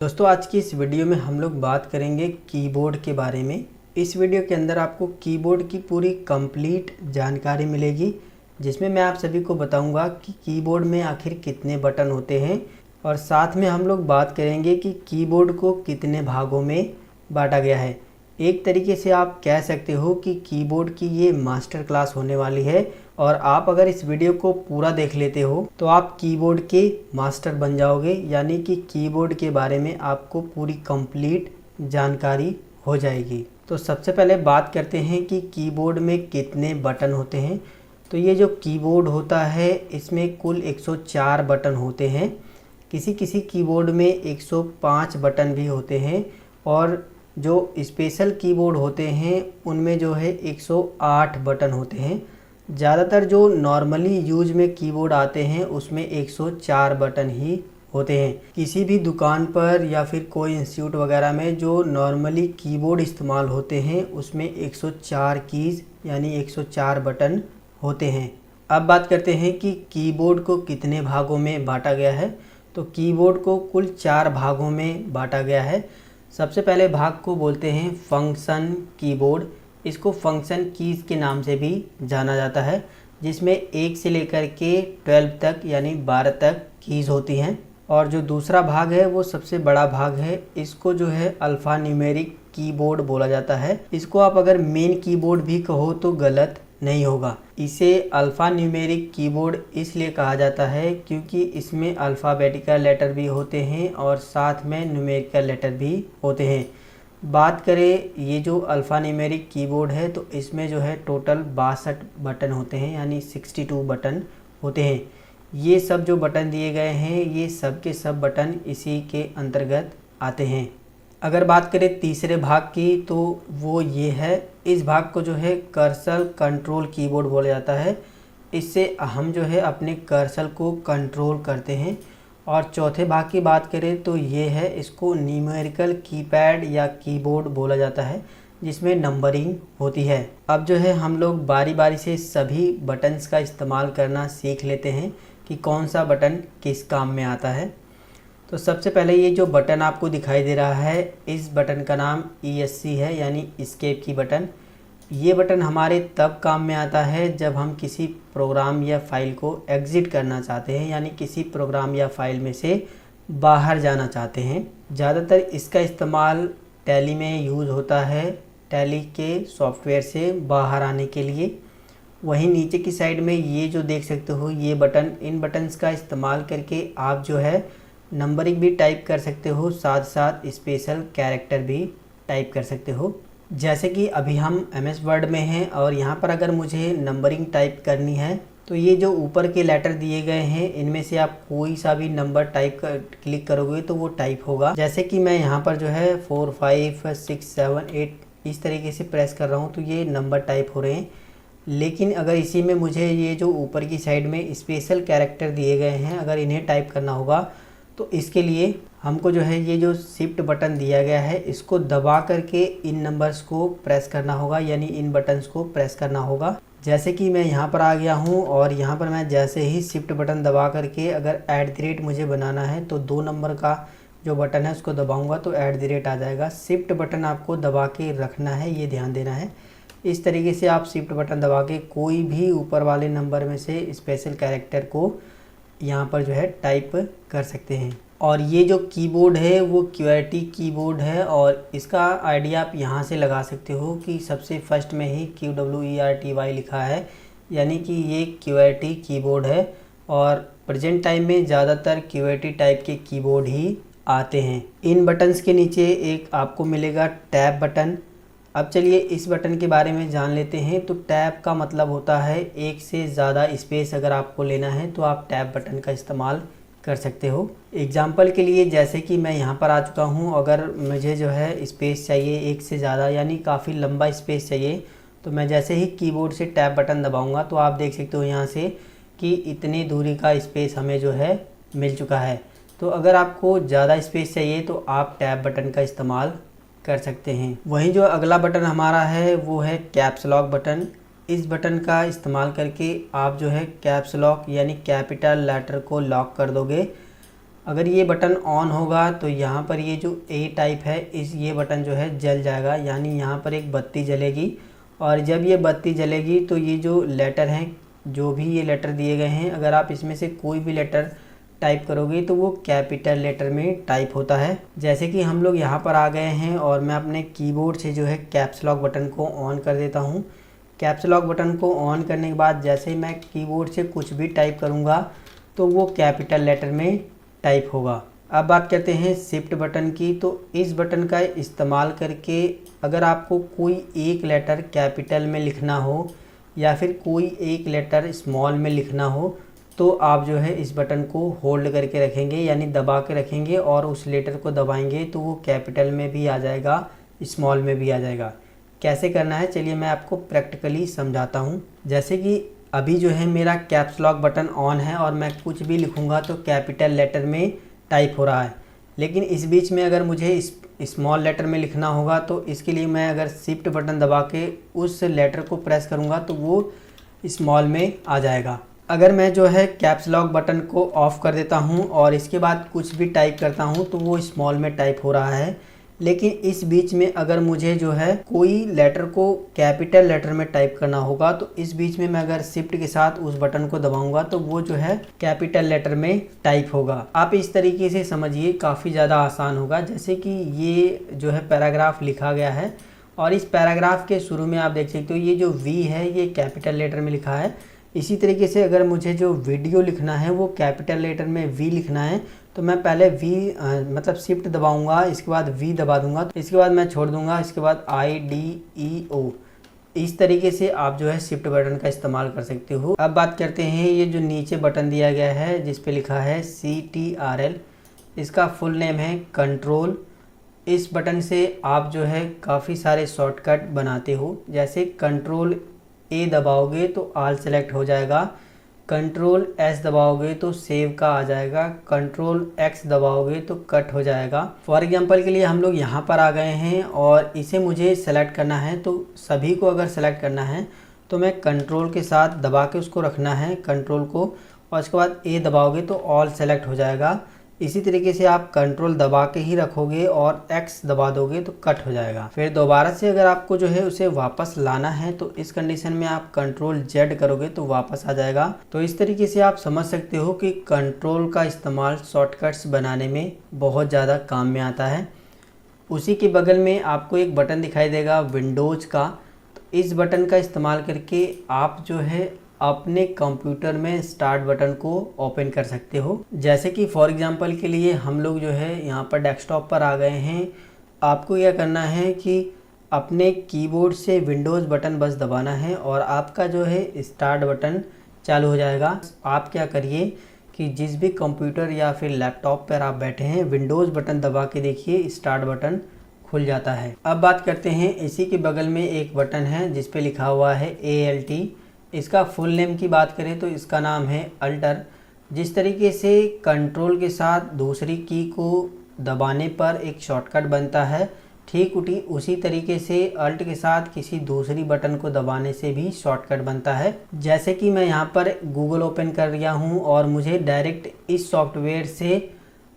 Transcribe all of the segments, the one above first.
दोस्तों आज की इस वीडियो में हम लोग बात करेंगे कीबोर्ड के बारे में। इस वीडियो के अंदर आपको कीबोर्ड की पूरी कंप्लीट जानकारी मिलेगी, जिसमें मैं आप सभी को बताऊंगा कि कीबोर्ड में आखिर कितने बटन होते हैं और साथ में हम लोग बात करेंगे कि कीबोर्ड को कितने भागों में बांटा गया है। एक तरीके से आप कह सकते हो कि कीबोर्ड की ये मास्टर क्लास होने वाली है और आप अगर इस वीडियो को पूरा देख लेते हो तो आप कीबोर्ड के मास्टर बन जाओगे, यानी कि कीबोर्ड के बारे में आपको पूरी कंप्लीट जानकारी हो जाएगी। तो सबसे पहले बात करते हैं कि कीबोर्ड में कितने बटन होते हैं। तो ये जो कीबोर्ड होता है इसमें कुल 104 बटन होते हैं। किसी किसी कीबोर्ड में 105 बटन भी होते हैं और जो स्पेशल कीबोर्ड होते हैं उनमें जो है 108 बटन होते हैं। ज़्यादातर जो नॉर्मली यूज में कीबोर्ड आते हैं उसमें 104 बटन ही होते हैं। किसी भी दुकान पर या फिर कोई इंस्टीट्यूट वगैरह में जो नॉर्मली कीबोर्ड इस्तेमाल होते हैं उसमें 104 कीज़ यानी 104 बटन होते हैं। अब बात करते हैं कि कीबोर्ड को कितने भागों में बांटा गया है। तो कीबोर्ड को कुल 4 भागों में बांटा गया है। सबसे पहले भाग को बोलते हैं फंक्शन कीबोर्ड। इसको फंक्शन कीज़ के नाम से भी जाना जाता है, जिसमें 1 से लेकर के 12 तक यानी 12 तक कीज़ होती हैं। और जो दूसरा भाग है वो सबसे बड़ा भाग है, इसको जो है अल्फ़ा न्यूमेरिक कीबोर्ड बोला जाता है। इसको आप अगर मेन कीबोर्ड भी कहो तो गलत नहीं होगा। इसे अल्फ़ा न्यूमेरिक कीबोर्ड इसलिए कहा जाता है क्योंकि इसमें अल्फ़ाबेटिकल लेटर भी होते हैं और साथ में न्यूमेरिकल लेटर भी होते हैं। बात करें ये जो अल्फ़ा न्यूमेरिक कीबोर्ड है तो इसमें जो है टोटल 62 बटन होते हैं यानी 62 बटन होते हैं। ये सब जो बटन दिए गए हैं ये सब के सब बटन इसी के अंतर्गत आते हैं। अगर बात करें तीसरे भाग की तो वो ये है, इस भाग को जो है कर्सर कंट्रोल कीबोर्ड बोला जाता है। इससे हम जो है अपने कर्सर को कंट्रोल करते हैं। और चौथे भाग की बात करें तो ये है, इसको न्यूमेरिकल कीपैड या कीबोर्ड बोला जाता है, जिसमें नंबरिंग होती है। अब जो है हम लोग बारी बारी से सभी बटन्स का इस्तेमाल करना सीख लेते हैं कि कौन सा बटन किस काम में आता है। तो सबसे पहले ये जो बटन आपको दिखाई दे रहा है, इस बटन का नाम ESC है यानी एस्केप की बटन। ये बटन हमारे तब काम में आता है जब हम किसी प्रोग्राम या फाइल को एग्ज़िट करना चाहते हैं, यानी किसी प्रोग्राम या फाइल में से बाहर जाना चाहते हैं। ज़्यादातर इसका इस्तेमाल टैली में यूज़ होता है, टैली के सॉफ्टवेयर से बाहर आने के लिए। वहीं नीचे की साइड में ये जो देख सकते हो ये बटन, इन बटन्स का इस्तेमाल करके आप जो है नंबरिंग भी टाइप कर सकते हो, साथ साथ स्पेशल कैरेक्टर भी टाइप कर सकते हो। जैसे कि अभी हम MS वर्ड में हैं और यहाँ पर अगर मुझे नंबरिंग टाइप करनी है तो ये जो ऊपर के लेटर दिए गए हैं इनमें से आप कोई सा भी नंबर क्लिक करोगे तो वो टाइप होगा। जैसे कि मैं यहाँ पर जो है 4 5 6 7 8 इस तरीके से प्रेस कर रहा हूँ तो ये नंबर टाइप हो रहे हैं। लेकिन अगर इसी में मुझे ये जो ऊपर की साइड में स्पेशल कैरेक्टर दिए गए हैं अगर इन्हें टाइप करना होगा तो इसके लिए हमको जो है ये जो शिफ्ट बटन दिया गया है इसको दबा करके इन नंबर्स को प्रेस करना होगा, यानी इन बटन्स को प्रेस करना होगा। जैसे कि मैं यहाँ पर आ गया हूँ और यहाँ पर मैं जैसे ही शिफ्ट बटन दबा करके अगर @ मुझे बनाना है तो 2 नंबर का जो बटन है उसको दबाऊँगा तो @ आ जाएगा। शिफ्ट बटन आपको दबा के रखना है, ये ध्यान देना है। इस तरीके से आप शिफ्ट बटन दबा के कोई भी ऊपर वाले नंबर में से स्पेशल कैरेक्टर को यहाँ पर जो है टाइप कर सकते हैं। और ये जो कीबोर्ड है वो QWERTY कीबोर्ड है और इसका आइडिया आप यहाँ से लगा सकते हो कि सबसे फर्स्ट में ही QWERTY लिखा है, यानी कि ये QWERTY कीबोर्ड है। और प्रेजेंट टाइम में ज़्यादातर QWERTY टाइप के कीबोर्ड ही आते हैं। इन बटन्स के नीचे एक आपको मिलेगा टैब बटन। अब चलिए इस बटन के बारे में जान लेते हैं। तो टैब का मतलब होता है एक से ज़्यादा स्पेस अगर आपको लेना है तो आप टैब बटन का इस्तेमाल कर सकते हो। एग्जाम्पल के लिए जैसे कि मैं यहाँ पर आ चुका हूँ, अगर मुझे जो है स्पेस चाहिए एक से ज़्यादा यानी काफ़ी लंबा स्पेस चाहिए तो मैं जैसे ही कीबोर्ड से टैब बटन दबाऊँगा तो आप देख सकते हो यहाँ से कि इतनी दूरी का स्पेस हमें जो है मिल चुका है। तो अगर आपको ज़्यादा स्पेस चाहिए तो आप टैब बटन का इस्तेमाल कर सकते हैं। वहीं जो अगला बटन हमारा है वो है कैप्स लॉक बटन। इस बटन का इस्तेमाल करके आप जो है कैप्स लॉक यानी कैपिटल लेटर को लॉक कर दोगे। अगर ये बटन ऑन होगा तो यहाँ पर ये जो ए टाइप है ये बटन जो है जल जाएगा, यानी यहाँ पर एक बत्ती जलेगी। और जब ये बत्ती जलेगी तो ये जो लेटर हैं, जो भी ये लेटर दिए गए हैं, अगर आप इसमें से कोई भी लेटर टाइप करोगे तो वो कैपिटल लेटर में टाइप होता है। जैसे कि हम लोग यहाँ पर आ गए हैं और मैं अपने कीबोर्ड से जो है कैप्स लॉक बटन को ऑन कर देता हूँ। कैप्स लॉक बटन को ऑन करने के बाद जैसे ही मैं कीबोर्ड से कुछ भी टाइप करूँगा तो वो कैपिटल लेटर में टाइप होगा। अब बात करते हैं शिफ्ट बटन की। तो इस बटन का इस्तेमाल करके अगर आपको कोई एक लेटर कैपिटल में लिखना हो या फिर कोई एक लेटर स्मॉल में लिखना हो तो आप जो है इस बटन को होल्ड करके रखेंगे, यानी दबा के रखेंगे और उस लेटर को दबाएंगे तो वो कैपिटल में भी आ जाएगा, स्मॉल में भी आ जाएगा। कैसे करना है चलिए मैं आपको प्रैक्टिकली समझाता हूँ। जैसे कि अभी जो है मेरा कैप्स लॉक बटन ऑन है और मैं कुछ भी लिखूँगा तो कैपिटल लेटर में टाइप हो रहा है, लेकिन इस बीच में अगर मुझे स्मॉल लेटर में लिखना होगा तो इसके लिए मैं अगर शिफ्ट बटन दबा के उस लेटर को प्रेस करूँगा तो वो स्मॉल में आ जाएगा। अगर मैं जो है कैप्स लॉक बटन को ऑफ़ कर देता हूँ और इसके बाद कुछ भी टाइप करता हूँ तो वो स्मॉल में टाइप हो रहा है, लेकिन इस बीच में अगर मुझे जो है कोई लेटर को कैपिटल लेटर में टाइप करना होगा तो इस बीच में मैं अगर शिफ्ट के साथ उस बटन को दबाऊंगा तो वो जो है कैपिटल लेटर में टाइप होगा। आप इस तरीके से समझिए, काफ़ी ज़्यादा आसान होगा। जैसे कि ये जो है पैराग्राफ लिखा गया है और इस पैराग्राफ के शुरू में आप देख सकते हो ये जो वी है ये कैपिटल लेटर में लिखा है। इसी तरीके से अगर मुझे जो वीडियो लिखना है वो कैपिटल लेटर में वी लिखना है तो मैं पहले वी मतलब शिफ्ट दबाऊंगा, इसके बाद वी दबा दूंगा, तो इसके बाद मैं छोड़ दूंगा, इसके बाद IDEO। इस तरीके से आप जो है शिफ्ट बटन का इस्तेमाल कर सकते हो। अब बात करते हैं ये जो नीचे बटन दिया गया है जिस पे लिखा है CTRL, इसका फुल नेम है कंट्रोल। इस बटन से आप जो है काफ़ी सारे शॉर्टकट बनाते हो। जैसे कंट्रोल A दबाओगे तो ऑल सेलेक्ट हो जाएगा, कंट्रोल S दबाओगे तो सेव का आ जाएगा, कंट्रोल X दबाओगे तो कट हो जाएगा। फॉर एग्जांपल के लिए हम लोग यहाँ पर आ गए हैं और इसे मुझे सेलेक्ट करना है, तो सभी को अगर सेलेक्ट करना है तो मैं कंट्रोल के साथ दबा के उसको रखना है कंट्रोल को, और उसके बाद A दबाओगे तो ऑल सेलेक्ट हो जाएगा। इसी तरीके से आप कंट्रोल दबा के ही रखोगे और X दबा दोगे तो कट हो जाएगा। फिर दोबारा से अगर आपको जो है उसे वापस लाना है तो इस कंडीशन में आप कंट्रोल Z करोगे तो वापस आ जाएगा। तो इस तरीके से आप समझ सकते हो कि कंट्रोल का इस्तेमाल शॉर्टकट्स बनाने में बहुत ज़्यादा काम में आता है। उसी के बगल में आपको एक बटन दिखाई देगा विंडोज़ का, तो इस बटन का इस्तेमाल करके आप जो है अपने कंप्यूटर में स्टार्ट बटन को ओपन कर सकते हो। जैसे कि फॉर एग्जांपल के लिए हम लोग जो है यहाँ पर डेस्कटॉप पर आ गए हैं। आपको यह करना है कि अपने कीबोर्ड से विंडोज़ बटन बस दबाना है और आपका जो है स्टार्ट बटन चालू हो जाएगा। आप क्या करिए कि जिस भी कंप्यूटर या फिर लैपटॉप पर आप बैठे हैं विंडोज़ बटन दबा के देखिए स्टार्ट बटन खुल जाता है। अब बात करते हैं इसी के बगल में एक बटन है जिस पे लिखा हुआ है ALT। इसका फुल नेम की बात करें तो इसका नाम है अल्टर। जिस तरीके से कंट्रोल के साथ दूसरी की को दबाने पर एक शॉर्टकट बनता है, ठीक उसी तरीके से अल्ट के साथ किसी दूसरी बटन को दबाने से भी शॉर्टकट बनता है। जैसे कि मैं यहाँ पर गूगल ओपन कर लिया हूँ और मुझे डायरेक्ट इस सॉफ्टवेयर से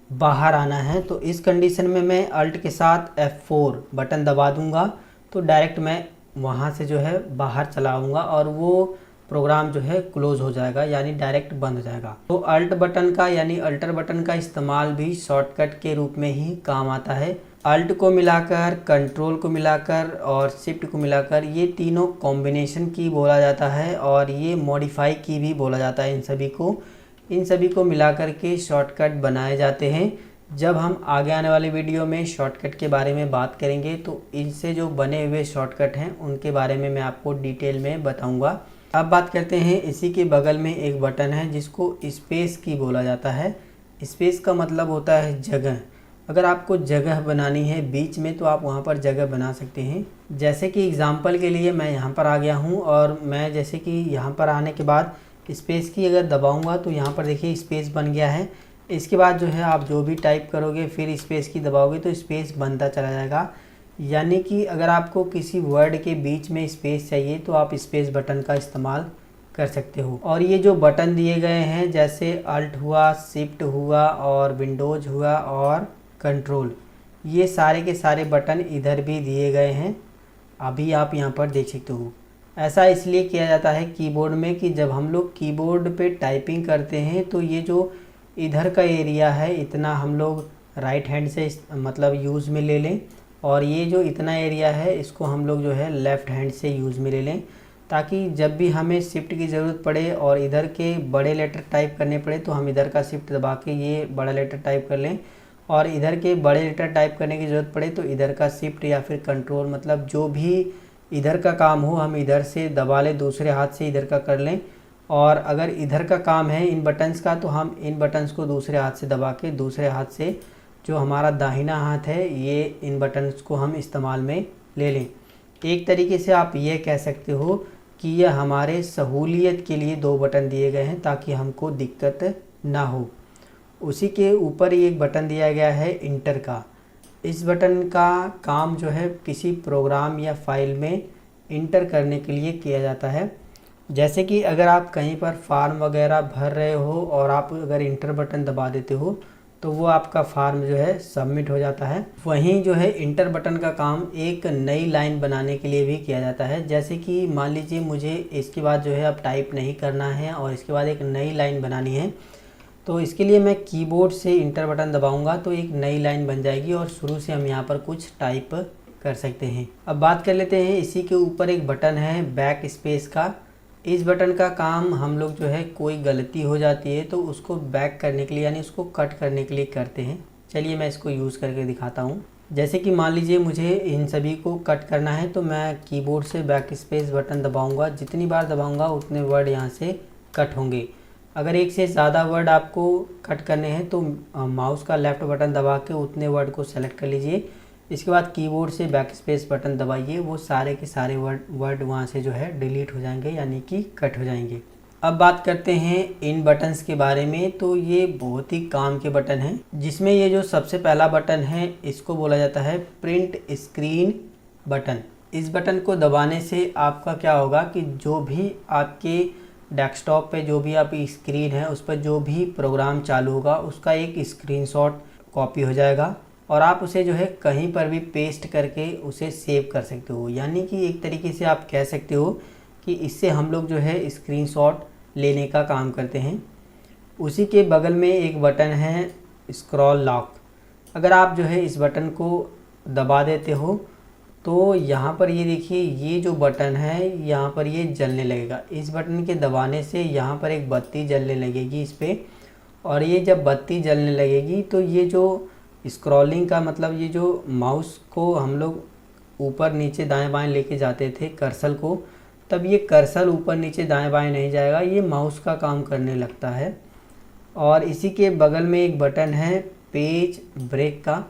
बाहर आना है, तो इस कंडीशन में मैं अल्ट के साथ F4 बटन दबा दूँगा तो डायरेक्ट मैं वहाँ से जो है बाहर चला आऊँगा और वो प्रोग्राम जो है क्लोज हो जाएगा, यानी डायरेक्ट बंद हो जाएगा। तो अल्ट बटन का यानी अल्टर बटन का इस्तेमाल भी शॉर्टकट के रूप में ही काम आता है। अल्ट को मिलाकर, कंट्रोल को मिलाकर और शिफ्ट को मिलाकर ये तीनों कॉम्बिनेशन की बोला जाता है और ये मॉडिफाई की भी बोला जाता है। इन सभी को मिलाकर के शॉर्टकट बनाए जाते हैं। जब हम आगे आने वाले वीडियो में शॉर्टकट के बारे में बात करेंगे तो इनसे जो बने हुए शॉर्टकट हैं उनके बारे में मैं आपको डिटेल में बताऊंगा। अब बात करते हैं इसी के बगल में एक बटन है जिसको स्पेस की बोला जाता है। स्पेस का मतलब होता है जगह। अगर आपको जगह बनानी है बीच में तो आप वहाँ पर जगह बना सकते हैं। जैसे कि एग्जांपल के लिए मैं यहाँ पर आ गया हूँ और मैं जैसे कि यहाँ पर आने के बाद स्पेस की अगर दबाऊँगा तो यहाँ पर देखिए स्पेस बन गया है। इसके बाद जो है आप जो भी टाइप करोगे फिर स्पेस की दबाओगे तो स्पेस बनता चला जाएगा। यानी कि अगर आपको किसी वर्ड के बीच में स्पेस चाहिए तो आप स्पेस बटन का इस्तेमाल कर सकते हो। और ये जो बटन दिए गए हैं जैसे अल्ट हुआ, शिफ्ट हुआ और विंडोज हुआ और कंट्रोल, ये सारे के सारे बटन इधर भी दिए गए हैं, अभी आप यहाँ पर देख सकते हो। ऐसा इसलिए किया जाता है कीबोर्ड में कि जब हम लोग कीबोर्ड पे टाइपिंग करते हैं तो ये जो इधर का एरिया है इतना हम लोग राइट हैंड से मतलब यूज़ में ले लें, और ये जो इतना एरिया है इसको हम लोग जो है लेफ़्ट हैंड से यूज़ में ले लें, ताकि जब भी हमें शिफ्ट की ज़रूरत पड़े और इधर के बड़े लेटर टाइप करने पड़े तो हम इधर का शिफ्ट दबा के ये बड़ा लेटर टाइप कर लें, और इधर के बड़े लेटर टाइप करने की ज़रूरत पड़े तो इधर का शिफ्ट या फिर कंट्रोल, मतलब जो भी इधर का काम हो हम इधर से दबा लें, दूसरे हाथ से इधर का कर लें। और अगर इधर का काम है इन बटन्स का तो हम इन बटन्स को दूसरे हाथ से दबा के दूसरे हाथ से जो हमारा दाहिना हाथ है ये इन बटन्स को हम इस्तेमाल में ले लें। एक तरीके से आप ये कह सकते हो कि यह हमारे सहूलियत के लिए दो बटन दिए गए हैं ताकि हमको दिक्कत ना हो। उसी के ऊपर ही एक बटन दिया गया है इंटर का। इस बटन का काम जो है किसी प्रोग्राम या फाइल में इंटर करने के लिए किया जाता है। जैसे कि अगर आप कहीं पर फॉर्म वगैरह भर रहे हो और आप अगर इंटर बटन दबा देते हो तो वो आपका फॉर्म जो है सबमिट हो जाता है। वहीं जो है इंटर बटन का काम एक नई लाइन बनाने के लिए भी किया जाता है। जैसे कि मान लीजिए मुझे इसके बाद जो है अब टाइप नहीं करना है और इसके बाद एक नई लाइन बनानी है, तो इसके लिए मैं कीबोर्ड से इंटर बटन दबाऊंगा तो एक नई लाइन बन जाएगी और शुरू से हम यहाँ पर कुछ टाइप कर सकते हैं। अब बात कर लेते हैं, इसी के ऊपर एक बटन है बैक स्पेस का। इस बटन का काम हम लोग जो है कोई गलती हो जाती है तो उसको बैक करने के लिए यानी उसको कट करने के लिए करते हैं। चलिए मैं इसको यूज़ करके दिखाता हूँ। जैसे कि मान लीजिए मुझे इन सभी को कट करना है तो मैं कीबोर्ड से बैक स्पेस बटन दबाऊंगा, जितनी बार दबाऊंगा उतने वर्ड यहाँ से कट होंगे। अगर एक से ज़्यादा वर्ड आपको कट करने हैं तो माउस का लेफ़्ट बटन दबा के उतने वर्ड को सेलेक्ट कर लीजिए। इसके बाद कीबोर्ड से बैक स्पेस बटन दबाइए, वो सारे के सारे वर्ड वहाँ से जो है डिलीट हो जाएंगे यानी कि कट हो जाएंगे। अब बात करते हैं इन बटन्स के बारे में। तो ये बहुत ही काम के बटन हैं, जिसमें ये जो सबसे पहला बटन है इसको बोला जाता है प्रिंट स्क्रीन बटन। इस बटन को दबाने से आपका क्या होगा कि जो भी आपके डेस्कटॉप पे जो भी आपकी स्क्रीन है उस पर जो भी प्रोग्राम चालू होगा उसका एक स्क्रीनशॉट कॉपी हो जाएगा और आप उसे जो है कहीं पर भी पेस्ट करके उसे सेव कर सकते हो। यानी कि एक तरीके से आप कह सकते हो कि इससे हम लोग जो है स्क्रीनशॉट लेने का काम करते हैं। उसी के बगल में एक बटन है स्क्रॉल लॉक। अगर आप जो है इस बटन को दबा देते हो तो यहाँ पर ये देखिए ये जो बटन है यहाँ पर ये जलने लगेगा। इस बटन के दबाने से यहाँ पर एक बत्ती जलने लगेगी इस पर, और ये जब बत्ती जलने लगेगी तो ये जो स्क्रॉलिंग का मतलब ये जो माउस को हम लोग ऊपर नीचे दाएं बाएं लेके जाते थे कर्सर को, तब ये कर्सर ऊपर नीचे दाएं बाएं नहीं जाएगा, ये माउस का काम करने लगता है। और इसी के बगल में एक बटन है पेज ब्रेक का।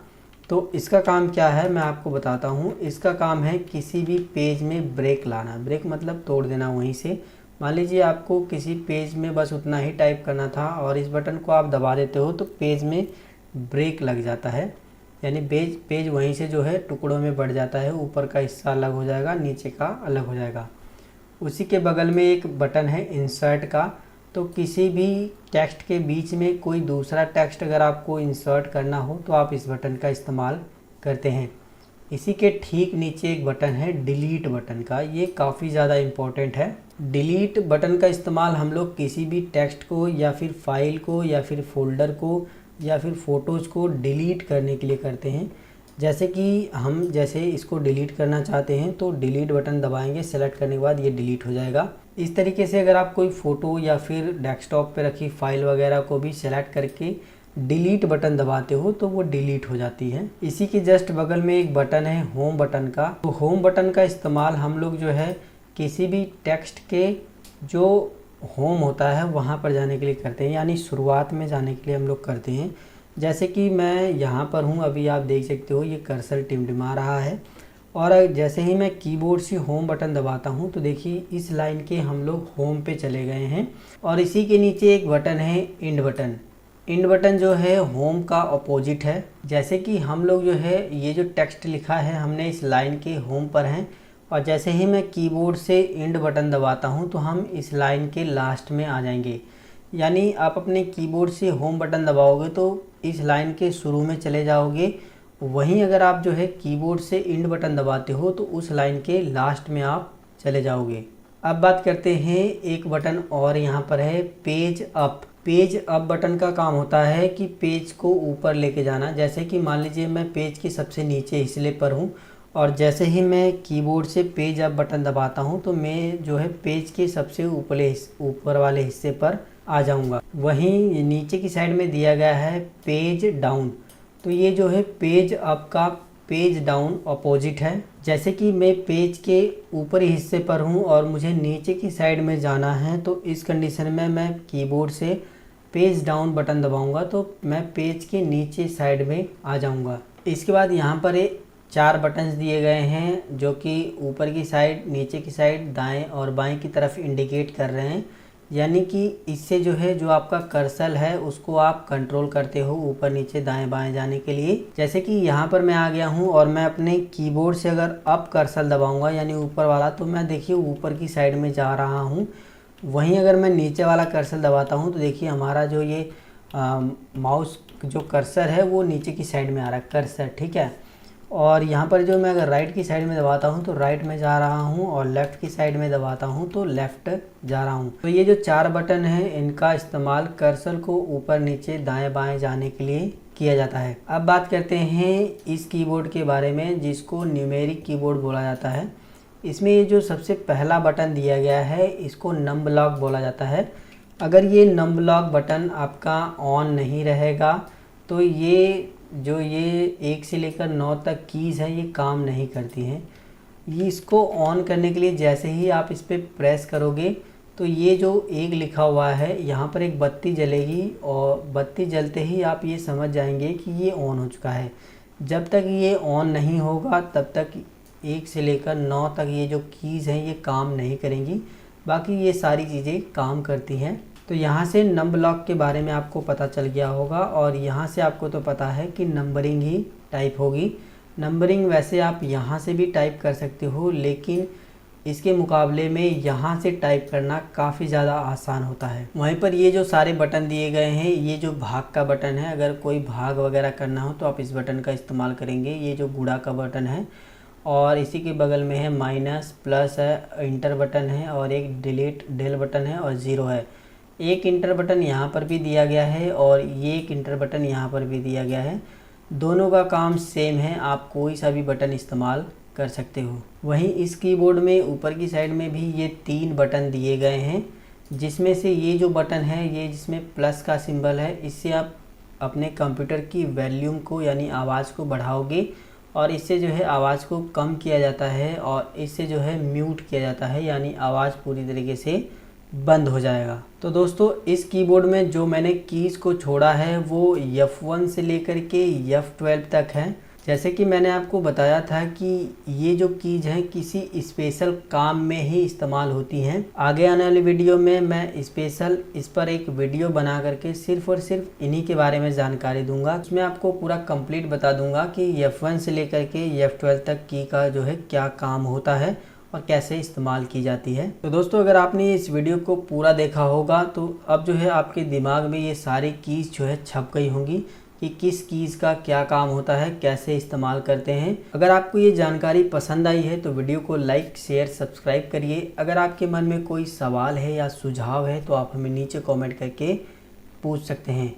तो इसका काम क्या है मैं आपको बताता हूँ। इसका काम है किसी भी पेज में ब्रेक लाना। ब्रेक मतलब तोड़ देना वहीं से। मान लीजिए आपको किसी पेज में बस उतना ही टाइप करना था और इस बटन को आप दबा देते हो तो पेज में ब्रेक लग जाता है, यानी पेज वहीं से जो है टुकड़ों में बढ़ जाता है। ऊपर का हिस्सा अलग हो जाएगा, नीचे का अलग हो जाएगा। उसी के बगल में एक बटन है इंसर्ट का। तो किसी भी टेक्स्ट के बीच में कोई दूसरा टेक्स्ट अगर आपको इंसर्ट करना हो तो आप इस बटन का इस्तेमाल करते हैं। इसी के ठीक नीचे एक बटन है डिलीट बटन का। ये काफ़ी ज़्यादा इम्पोर्टेंट है। डिलीट बटन का इस्तेमाल हम लोग किसी भी टेक्स्ट को या फिर फाइल को या फिर फोल्डर को या फिर फ़ोटोज़ को डिलीट करने के लिए करते हैं। जैसे कि हम जैसे इसको डिलीट करना चाहते हैं तो डिलीट बटन दबाएंगे, सेलेक्ट करने के बाद ये डिलीट हो जाएगा। इस तरीके से अगर आप कोई फ़ोटो या फिर डेस्कटॉप पे रखी फ़ाइल वगैरह को भी सेलेक्ट करके डिलीट बटन दबाते हो तो वो डिलीट हो जाती है। इसी के जस्ट बगल में एक बटन है होम बटन का। तो होम बटन का इस्तेमाल हम लोग जो है किसी भी टेक्स्ट के जो होम होता है वहाँ पर जाने के लिए करते हैं, यानी शुरुआत में जाने के लिए हम लोग करते हैं। जैसे कि मैं यहाँ पर हूँ, अभी आप देख सकते हो ये कर्सर टिमटिमा रहा है और जैसे ही मैं कीबोर्ड से होम बटन दबाता हूँ तो देखिए इस लाइन के हम लोग होम पे चले गए हैं। और इसी के नीचे एक बटन है इंड बटन। इंड बटन जो है होम का अपोजिट है। जैसे कि हम लोग जो है ये जो टेक्स्ट लिखा है हमने इस लाइन के होम पर हैं और जैसे ही मैं कीबोर्ड से इंड बटन दबाता हूँ तो हम इस लाइन के लास्ट में आ जाएंगे। यानी आप अपने कीबोर्ड से होम बटन दबाओगे तो इस लाइन के शुरू में चले जाओगे, वहीं अगर आप जो है कीबोर्ड से इंड बटन दबाते हो तो उस लाइन के लास्ट में आप चले जाओगे। अब बात करते हैं एक बटन और यहाँ पर है page up. Page up button का काम होता है कि पेज को ऊपर लेके जाना। जैसे कि मान लीजिए मैं पेज के सबसे नीचे हिस्से पर हूँ और जैसे ही मैं कीबोर्ड से पेज अप बटन दबाता हूँ तो मैं जो है पेज के सबसे ऊपर वाले हिस्से पर आ जाऊँगा। वहीं नीचे की साइड में दिया गया है पेज डाउन, तो ये जो है पेज अप का पेज डाउन अपोजिट है। जैसे कि मैं पेज के ऊपरी हिस्से पर हूँ और मुझे नीचे की साइड में जाना है तो इस कंडीशन में मैं कीबोर्ड से पेज डाउन बटन दबाऊंगा तो मैं पेज के नीचे साइड में आ जाऊंगा। इसके बाद यहाँ पर 4 बटन्स दिए गए हैं जो कि ऊपर की साइड, नीचे की साइड, दाएं और बाएं की तरफ इंडिकेट कर रहे हैं। यानी कि इससे जो है जो आपका कर्सर है उसको आप कंट्रोल करते हो ऊपर नीचे दाएं बाएं जाने के लिए। जैसे कि यहाँ पर मैं आ गया हूँ और मैं अपने कीबोर्ड से अगर अप कर्सर दबाऊंगा यानी ऊपर वाला तो मैं देखिए ऊपर की साइड में जा रहा हूँ। वहीं अगर मैं नीचे वाला कर्सर दबाता हूँ तो देखिए हमारा जो ये माउस जो कर्सर है वो नीचे की साइड में आ रहा है कर्सर, ठीक है। और यहाँ पर जो मैं अगर राइट की साइड में दबाता हूँ तो राइट में जा रहा हूँ और लेफ़्ट की साइड में दबाता हूँ तो लेफ़्ट जा रहा हूँ। तो ये जो 4 बटन हैं इनका इस्तेमाल कर्सर को ऊपर नीचे दाएं बाएं जाने के लिए किया जाता है। अब बात करते हैं इस कीबोर्ड के बारे में जिसको न्यूमेरिक कीबोर्ड बोला जाता है। इसमें ये जो सबसे पहला बटन दिया गया है इसको नंबर लॉक बोला जाता है। अगर ये नंबर लॉक बटन आपका ऑन नहीं रहेगा तो ये 1 से लेकर 9 तक कीज़ हैं ये काम नहीं करती हैं। ये इसको ऑन करने के लिए जैसे ही आप इस पर प्रेस करोगे तो ये जो 1 लिखा हुआ है यहाँ पर एक बत्ती जलेगी और बत्ती जलते ही आप ये समझ जाएंगे कि ये ऑन हो चुका है। जब तक ये ऑन नहीं होगा तब तक 1 से लेकर 9 तक ये जो कीज़ हैं ये काम नहीं करेंगी, बाकी ये सारी चीज़ें काम करती हैं। तो यहाँ से नंबर लॉक के बारे में आपको पता चल गया होगा और यहाँ से आपको तो पता है कि नंबरिंग ही टाइप होगी। नंबरिंग वैसे आप यहाँ से भी टाइप कर सकते हो लेकिन इसके मुकाबले में यहाँ से टाइप करना काफ़ी ज़्यादा आसान होता है। वहीं पर ये जो सारे बटन दिए गए हैं ये जो भाग का बटन है, अगर कोई भाग वगैरह करना हो तो आप इस बटन का इस्तेमाल करेंगे। ये जो गुणा का बटन है और इसी के बगल में है माइनस, प्लस है, इंटर बटन है और एक डिलीट डेल बटन है और 0 है। एक इंटर बटन यहाँ पर भी दिया गया है और ये एक इंटर बटन यहाँ पर भी दिया गया है। दोनों का काम सेम है, आप कोई सा भी बटन इस्तेमाल कर सकते हो। वहीं इस कीबोर्ड में ऊपर की साइड में भी ये 3 बटन दिए गए हैं जिसमें से ये जो बटन है ये जिसमें प्लस का सिंबल है इससे आप अपने कंप्यूटर की वॉल्यूम को यानी आवाज़ को बढ़ाओगे और इससे जो है आवाज़ को कम किया जाता है और इससे जो है म्यूट किया जाता है यानी आवाज़ पूरी तरीके से बंद हो जाएगा। तो दोस्तों इस कीबोर्ड में जो मैंने कीज़ को छोड़ा है वो F1 से लेकर के F12 तक है। जैसे कि मैंने आपको बताया था कि ये जो कीज़ हैं किसी स्पेशल काम में ही इस्तेमाल होती हैं। आगे आने वाली वीडियो में मैं स्पेशल इस पर एक वीडियो बना करके सिर्फ़ और सिर्फ इन्हीं के बारे में जानकारी दूंगा। उसमें आपको पूरा कंप्लीट बता दूंगा कि F1 से लेकर के F12 तक की का जो है क्या काम होता है और कैसे इस्तेमाल की जाती है। तो दोस्तों अगर आपने इस वीडियो को पूरा देखा होगा तो अब जो है आपके दिमाग में ये सारी कीज़ जो है छप गई होंगी कि किस कीज़ का क्या काम होता है, कैसे इस्तेमाल करते हैं। अगर आपको ये जानकारी पसंद आई है तो वीडियो को लाइक, शेयर, सब्सक्राइब करिए। अगर आपके मन में कोई सवाल है या सुझाव है तो आप हमें नीचे कमेंट करके पूछ सकते हैं।